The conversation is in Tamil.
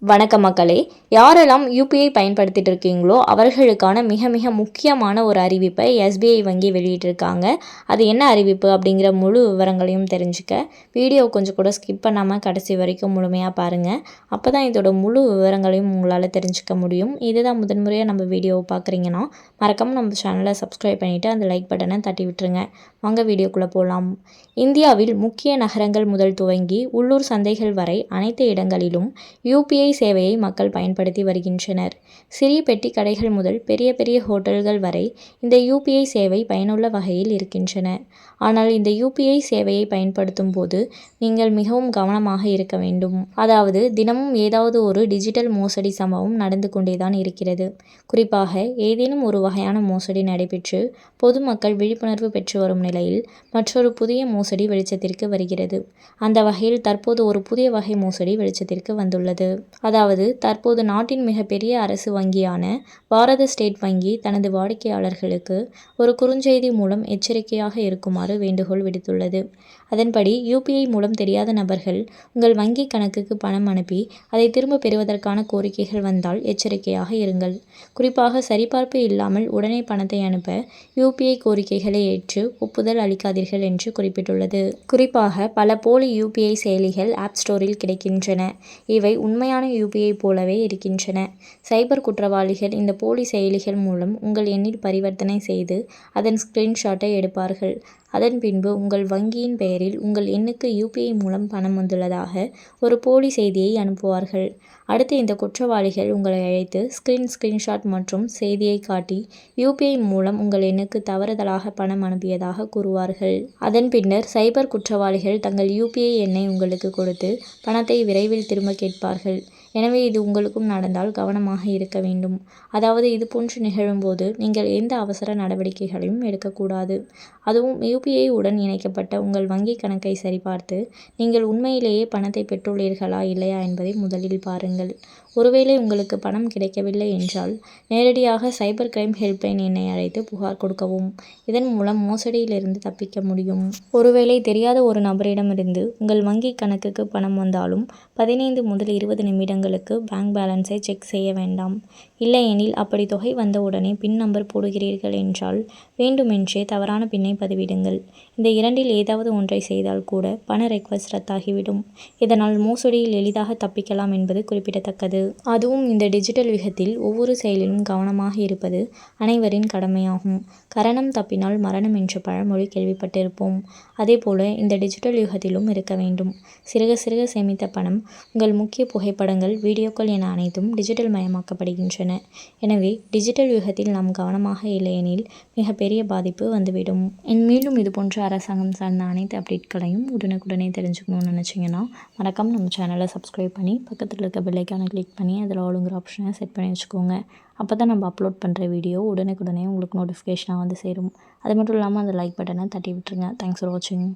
வணக்க மக்களே, யாரெல்லாம் யூபிஐ பயன்படுத்திட்டு இருக்கீங்களோ அவர்களுக்கான மிக மிக முக்கியமான ஒரு அறிவிப்பை எஸ்பிஐ வங்கி வெளியிட்டிருக்காங்க. அது என்ன அறிவிப்பு அப்படிங்கிற முழு விவரங்களையும் தெரிஞ்சுக்க வீடியோ கொஞ்சம் கூட ஸ்கிப் பண்ணாமல் கடைசி வரைக்கும் முழுமையாக பாருங்கள். அப்போ தான் இதோட முழு விவரங்களையும் உங்களால் தெரிஞ்சுக்க முடியும். இதுதான் முதன்முறையாக நம்ம வீடியோவை பார்க்குறீங்கன்னா மறக்காமல் நம்ம சேனலை சப்ஸ்கிரைப் பண்ணிவிட்டு அந்த லைக் பட்டனை தட்டி விட்டுருங்க. வாங்க வீடியோக்குள்ளே போகலாம். இந்தியாவில் முக்கிய நகரங்கள் முதல் துவங்கி உள்ளூர் சந்தைகள் வரை அனைத்து இடங்களிலும் யூபிஐ சேவையை மக்கள் பயன்படுத்தி வருகின்றனர். சிறிய பெட்டி கடைகள் முதல் பெரிய பெரிய ஹோட்டல்கள் வரை இந்த யூபிஐ சேவை பயனுள்ள வகையில் இருக்கின்றன. ஆனால் இந்த யூபிஐ சேவையை பயன்படுத்தும் போது நீங்கள் மிகவும் கவனமாக இருக்க வேண்டும். அதாவது தினமும் ஏதாவது ஒரு டிஜிட்டல் மோசடி சம்பவம் நடந்து கொண்டேதான் இருக்கிறது. குறிப்பாக ஏதேனும் ஒரு வகையான மோசடி நடைபெற்று பொதுமக்கள் விழிப்புணர்வு பெற்று வரும் நிலையில் மற்றொரு புதிய மோசடி வெளிச்சத்திற்கு வருகிறது. அந்த வகையில் தற்போது ஒரு புதிய வகை மோசடி வெளிச்சத்திற்கு வந்துள்ளது. அதாவது தற்போது நாட்டின் மிகப்பெரிய அரசு வங்கியான பாரத ஸ்டேட் வங்கி தனது வாடிக்கையாளர்களுக்கு ஒரு குறுஞ்செய்தி மூலம் எச்சரிக்கையாக இருக்குமாறு வேண்டுகோள் விடுத்துள்ளது. அதன்படி யூபிஐ மூலம் தெரியாத நபர்கள் உங்கள் வங்கி கணக்குக்கு பணம் அனுப்பி அதை திரும்ப பெறுவதற்கான கோரிக்கைகள் வந்தால் எச்சரிக்கையாக இருங்கள். குறிப்பாக சரிபார்ப்பு இல்லாமல் உடனே பணத்தை அனுப்ப யூபிஐ கோரிக்கைகளை ஏற்று ஒப்புதல் அளிக்காதீர்கள் என்று குறிப்பிட்டுள்ளது. குறிப்பாக பல போலி யூபிஐ செயலிகள் ஆப் ஸ்டோரில் கிடைக்கின்றன. இவை உண்மையான யூபிஐ போலவே இருக்கின்றன. சைபர் குற்றவாளிகள் இந்த போலி செயலிகள் மூலம் உங்கள் எண்ணில் பரிவர்த்தனை செய்து அதன் ஸ்கிரீன்ஷாட்டை எடுப்பார்கள். அதன் பின்பு உங்கள் வங்கியின் பெயரில் உங்கள் எண்ணுக்கு யூபிஐ மூலம் பணம் வந்துள்ளதாக ஒரு போலி செய்தியை அனுப்புவார்கள். அடுத்து இந்த குற்றவாளிகள் உங்களை அழைத்து ஸ்கிரீன்ஷாட் மற்றும் செய்தியை காட்டி யூபிஐ மூலம் உங்கள் எண்ணுக்கு தவறுதலாக பணம் அனுப்பியதாக கூறுவார்கள். அதன் பின்னர் சைபர் குற்றவாளிகள் தங்கள் யூபிஐ எண்ணை உங்களுக்கு கொடுத்து பணத்தை விரைவில் திரும்ப கேட்பார்கள். எனவே இது உங்களுக்கும் நடந்தால் கவனமாக இருக்க வேண்டும். அதாவது இது போன்று நிகழும்போது நீங்கள் எந்த அவசர நடவடிக்கைகளையும் எடுக்கக்கூடாது. அதுவும் யூபிஐ உடன் இணைக்கப்பட்ட உங்கள் வங்கி கணக்கை சரிபார்த்து நீங்கள் உண்மையிலேயே பணத்தை பெற்றுள்ளீர்களா இல்லையா என்பதை முதலில் பாருங்கள். ஒருவேளை உங்களுக்கு பணம் கிடைக்கவில்லை என்றால் நேரடியாக சைபர் கிரைம் ஹெல்ப்லைன் எண்ணை அழைத்து புகார் கொடுக்கவும். இதன் மூலம் மோசடியிலிருந்து தப்பிக்க முடியும். ஒருவேளை தெரியாத ஒரு நபரிடமிருந்து உங்கள் வங்கி கணக்குக்கு பணம் வந்தாலும் 15 முதல் 20 நிமிடங்களுக்கு பேங்க் பேலன்ஸை செக் செய்ய வேண்டாம். இல்லையெனில் அப்படி தொகை வந்தவுடனே பின் நம்பர் போடுகிறீர்கள் என்றால் வேண்டுமென்றே தவறான பின்னை பதிவிடுங்கள். இந்த இரண்டில் ஏதாவது ஒன்றை செய்தால் கூட பண ரெக்வஸ்ட் ரத்தாகிவிடும். இதனால் மோசடியில் எளிதாக தப்பிக்கலாம் என்பது குறிப்பிடத்தக்கது. அதுவும் இந்த டிஜிட்டல் யுகத்தில் ஒவ்வொரு செயலிலும் கவனமாக இருப்பது அனைவரின் கடமையாகும். கரணம் தப்பினால் மரணம் என்ற பழமொழி கேள்விப்பட்டிருப்போம். அதேபோல இந்த டிஜிட்டல் யுகத்திலும் இருக்க வேண்டும். சிறுக சிறுக சேமித்த பணம், உங்கள் முக்கிய புகைப்படங்கள், வீடியோக்கள் என அனைத்தும் டிஜிட்டல் மயமாக்கப்படுகின்றன. எனவே டிஜிட்டல் யுகத்தில் நாம் கவனமாக இல்லையெனில் மிகப்பெரிய பாதிப்பு வந்துவிடும். மேலும் இது போன்ற அரசாங்கம் சார்ந்த அனைத்து அப்டேட்களையும் உடனுக்குடனே தெரிஞ்சுக்கணும்னு நினச்சிங்கன்னா மறக்காமல் நம்ம சேனலை சப்ஸ்கிரைப் பண்ணி பக்கத்தில் இருக்க பெல் ஐக்கானை கிளிக் பண்ணி அதில் ஆளுங்கிற ஆப்ஷனை செட் பண்ணி வச்சுக்கோங்க. அப்போ தான் நம்ம அப்லோட் பண்ணுற வீடியோ உடனுக்குடனே உங்களுக்கு நோட்டிஃபிகேஷனாக வந்து சேரும். அது மட்டும் இல்லாமல் அந்த லைக் பட்டனை தட்டி விட்டுருங்க. தேங்க்ஸ் ஃபார் வாட்சிங்.